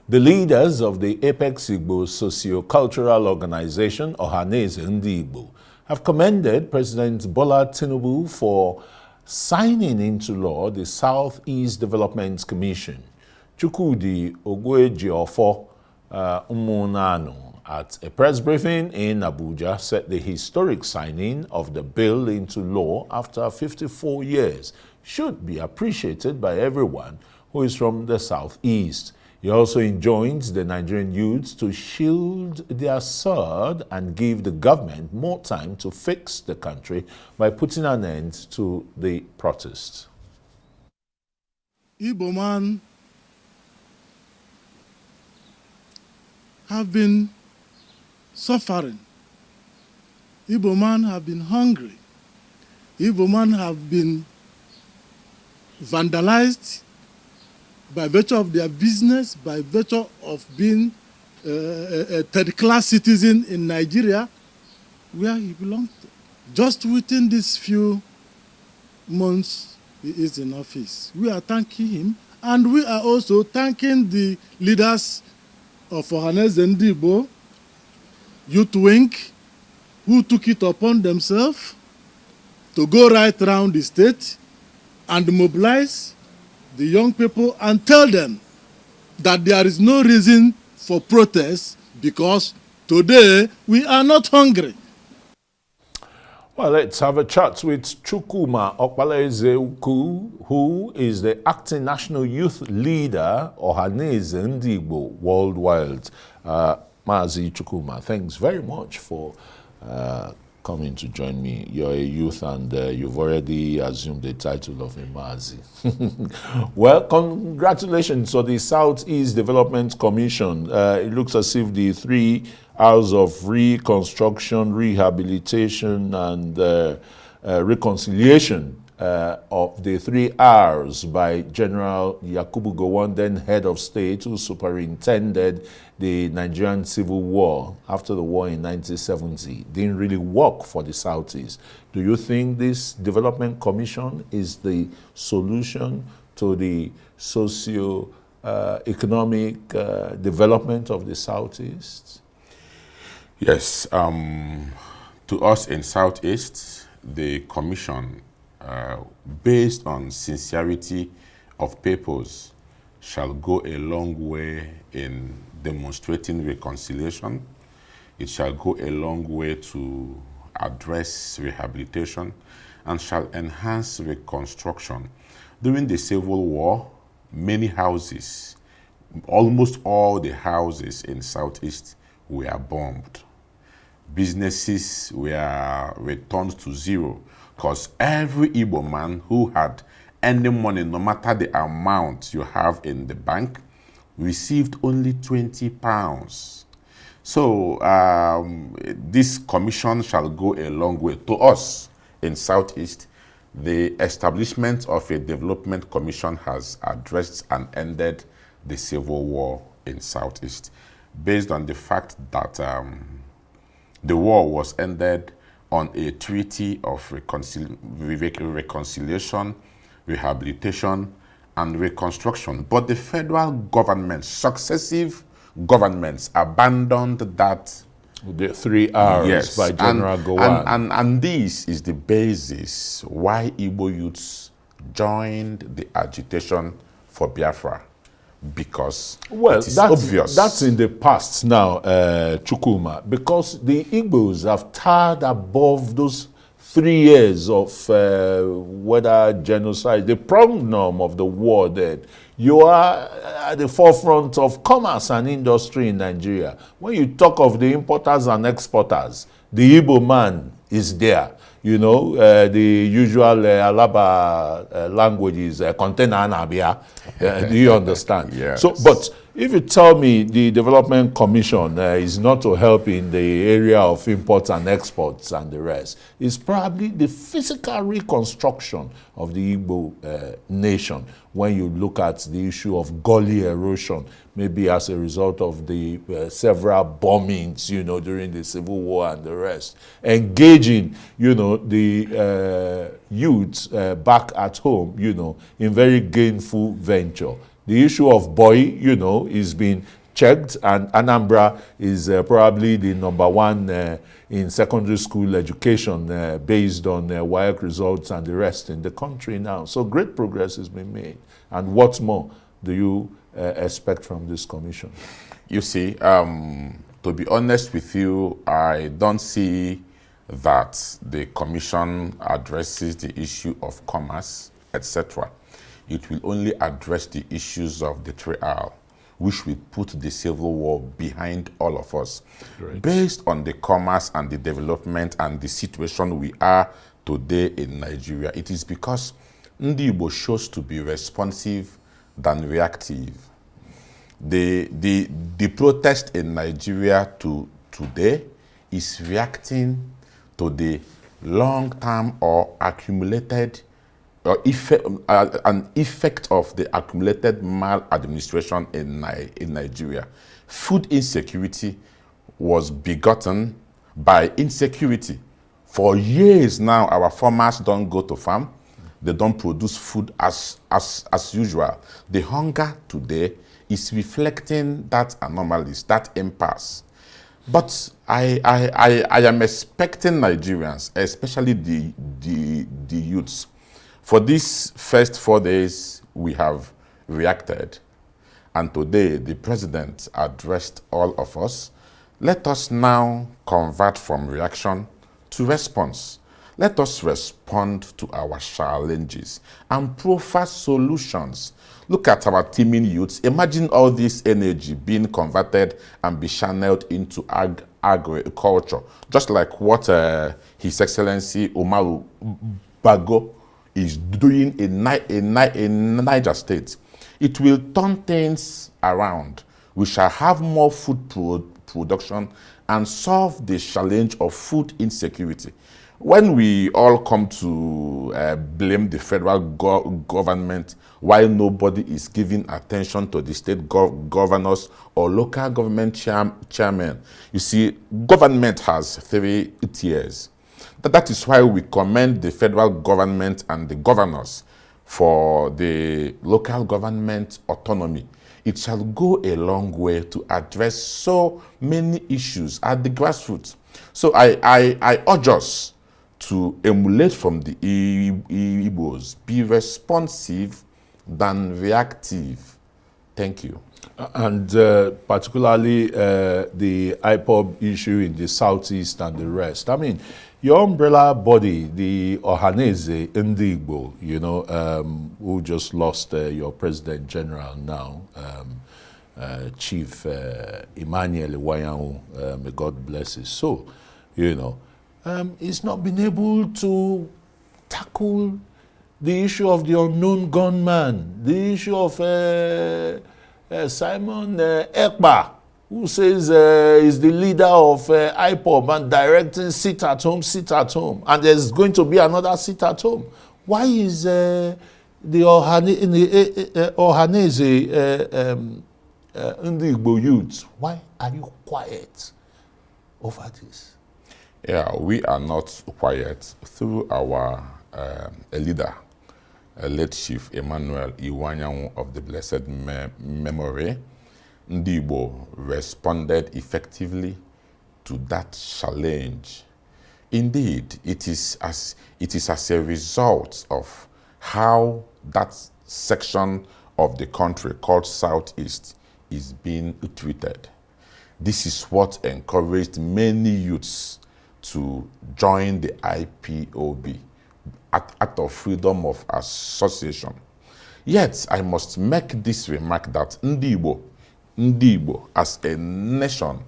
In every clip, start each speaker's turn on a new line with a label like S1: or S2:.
S1: The leaders of the Apex Igbo Sociocultural Organization, Okpalaezeukwu, have commended President Bola Tinubu for signing into law the Southeast Development Commission. Chukwudi Ogwejiofo Umunanu, at a press briefing in Abuja, said the historic signing of the bill into law after 54 years should be appreciated by everyone who is from the Southeast. He also enjoined the Nigerian youths to shield their sword and give the government more time to fix the country by putting an end to the protests.
S2: Igbo man have been suffering. Igbo man have been hungry. Igbo man have been vandalized by virtue of their business, by virtue of being a third-class citizen in Nigeria, where he belongs to. Just within these few months he is in office, we are thanking him, and we are also thanking the leaders of Okpalaezeukwu Youth Wing, who took it upon themselves to go right around the state and mobilize the young people and tell them that there is no reason for protest because today we are not hungry.
S1: Well, let's have a chat with Chukwuma Okpalaezeukwu, who is the acting national youth leader of Okpalaezeukwu worldwide. Mazi Chukwuma, thanks very much for coming to join me. You're a youth and you've already assumed the title of a Mazi. Well, congratulations on the Southeast Development Commission. It looks as if the 3 hours of reconstruction, rehabilitation, and reconciliation of the 3 R's by General Yakubu Gowon, then head of state, who superintended the Nigerian Civil War after the war in 1970, didn't really work for the Southeast. Do you think this development commission is the solution to the socio-economic development of the Southeast?
S3: Yes, to us in Southeast, the commission, based on sincerity of purpose, shall go a long way in demonstrating reconciliation. It shall go a long way to address rehabilitation and shall enhance reconstruction. During the Civil War, many houses, almost all the houses in Southeast were bombed. Businesses were returned to zero because every Igbo man who had any money, no matter the amount you have in the bank, received only 20 pounds. So this commission shall go a long way. To us in Southeast, the establishment of a development commission has addressed and ended the civil war in Southeast, based on the fact that the war was ended on a treaty of reconciliation, rehabilitation, and reconstruction. But the federal government, successive governments, abandoned that.
S1: The 3 R's, yes, by General Gowon.
S3: And this is the basis why Igbo youths joined the agitation for Biafra. Because it is obvious.
S1: That's in the past now, Chukwuma, because the Igbos have towered above those 3 years of whether genocide, the problem of the war that you are at the forefront of commerce and industry in Nigeria. When you talk of the importers and exporters, the Igbo man is there. You know, the usual Alaba language is container anabia. Do you understand?
S3: Yes.
S1: So, but if you tell me the Development Commission is not to help in the area of imports and exports and the rest, it's probably the physical reconstruction of the Igbo nation when you look at the issue of gully erosion, maybe as a result of the several bombings, you know, during the Civil War and the rest, engaging, you know, the youths back at home, you know, in very gainful venture. The issue of boy, you know, is being checked, and Anambra is probably the #1 in secondary school education based on WAEC results and the rest in the country now. So great progress has been made. And what more do you expect from this commission?
S3: You see, to be honest with you, I don't see that the commission addresses the issue of commerce, etc. It will only address the issues of the trial, which will put the civil war behind all of us.
S1: Great.
S3: Based on the commerce and the development and the situation we are today in Nigeria, it is because Ndi Igbo chose to be responsive than reactive. The protest in Nigeria today is reacting to the long-term or accumulated or an effect of the accumulated maladministration in Nigeria. Food insecurity was begotten by insecurity. For years now, our farmers don't go to farm. They don't produce food as usual. The hunger today is reflecting that anomalies, that impasse. But I am expecting Nigerians, especially the youths. For these first 4 days, we have reacted. And today, the president addressed all of us. Let us now convert from reaction to response. Let us respond to our challenges and proffer solutions. Look at our teeming youths. Imagine all this energy being converted and be channeled into agriculture, just like what His Excellency Umaru Bago is doing in Niger State. It will turn things around. We shall have more food production and solve the challenge of food insecurity. When we all come to blame the federal government while nobody is giving attention to the state governors or local government chairmen, you see, government has 3 tiers. That is why we commend the federal government and the governors for the local government autonomy. It shall go a long way to address so many issues at the grassroots. So I urge us to emulate from the Igbos, be responsive than reactive. Thank you.
S1: And particularly the IPOB issue in the southeast and the rest. I mean, your umbrella body, the Ohanaeze Ndi Igbo, you know, who just lost your president general now, Chief Emmanuel Iwanyanwu, may God bless his soul, you know, he's not been able to tackle the issue of the unknown gunman, the issue of Simon Ekpa, who says is the leader of IPOB and directing sit at home, and there's going to be another sit at home. Why is the Ohanaeze Ndi Igbo youth, why are you quiet over this?
S3: Yeah, we are not quiet. Through our leader, late Chief Emmanuel Iwanyanwu of the blessed memory, Ndi Igbo responded effectively to that challenge. Indeed, it is as a result of how that section of the country called Southeast is being treated. This is what encouraged many youths to join the IPOB, Act of Freedom of Association. Yet, I must make this remark that Ndi Igbo, as a nation,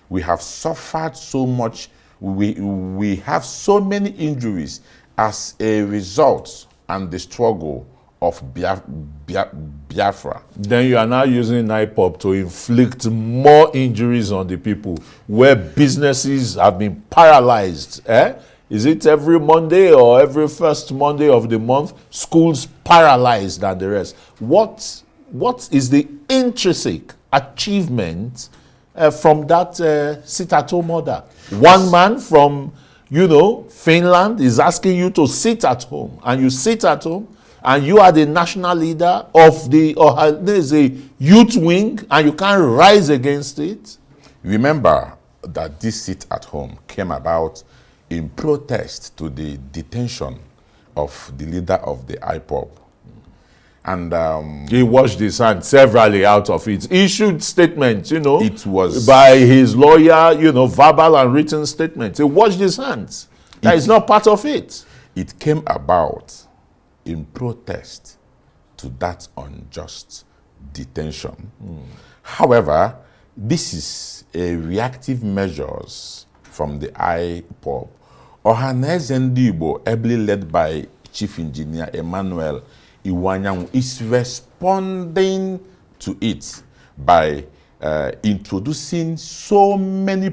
S3: we have suffered so much, we have so many injuries as a result and the struggle of Biafra.
S1: Then you are now using IPOB to inflict more injuries on the people where businesses have been paralyzed. Is it every Monday or every first Monday of the month? Schools paralyzed and the rest. What is the intrinsic achievement from that sit-at-home order? One man from, Finland is asking you to sit at home, and you sit at home, and you are the national leader of the Ohanaeze youth wing, and you can't rise against it?
S3: Remember that this sit at home came about in protest to the detention of the leader of the IPOB. And
S1: he washed his hands severally out of it. Issued statements,
S3: it was
S1: by his lawyer, verbal and written statements. He washed his hands. That is not part of it.
S3: It came about in protest to that unjust detention. However, this is a reactive measures from the IPOB. Ohanaeze Ndigbo, ably led by Chief Engineer Emmanuel Iwanyanwu, is responding to it by introducing so many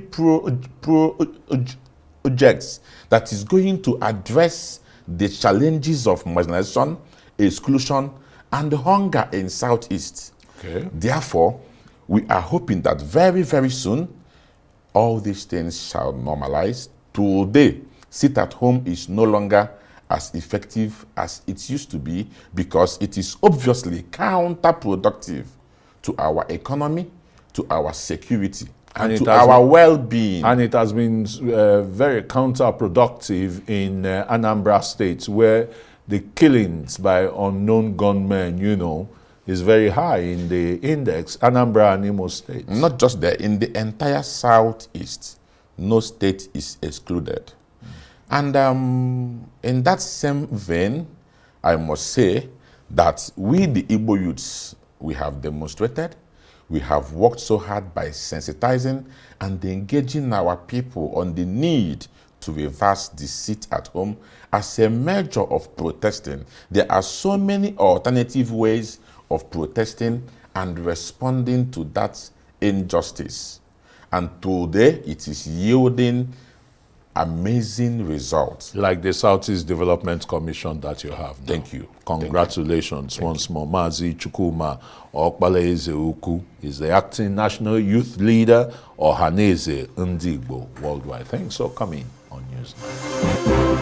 S3: projects that is going to address the challenges of marginalization, exclusion, and hunger in Southeast.
S1: Okay.
S3: Therefore, we are hoping that very, very soon, all these things shall normalize. Today, sit at home is no longer as effective as it used to be because it is obviously counterproductive to our economy, to our security, and to our well-being.
S1: And it has been very counterproductive in Anambra State, where the killings by unknown gunmen, is very high in the index, Anambra and Imo states.
S3: Not just there, in the entire Southeast, no state is excluded. And in that same vein, I must say that we, the Igbo youths, we have demonstrated, we have worked so hard by sensitizing and engaging our people on the need to reverse the sit at home as a measure of protesting. There are so many alternative ways of protesting and responding to that injustice. And today it is yielding amazing results.
S1: Like the Southeast Development Commission that you have now.
S3: Thank you.
S1: Congratulations once more. Mazi Chukwuma Okpalaezeukwu is the acting national youth leader, Ohanaeze Ndigbo worldwide. Thanks for coming on Newsnight.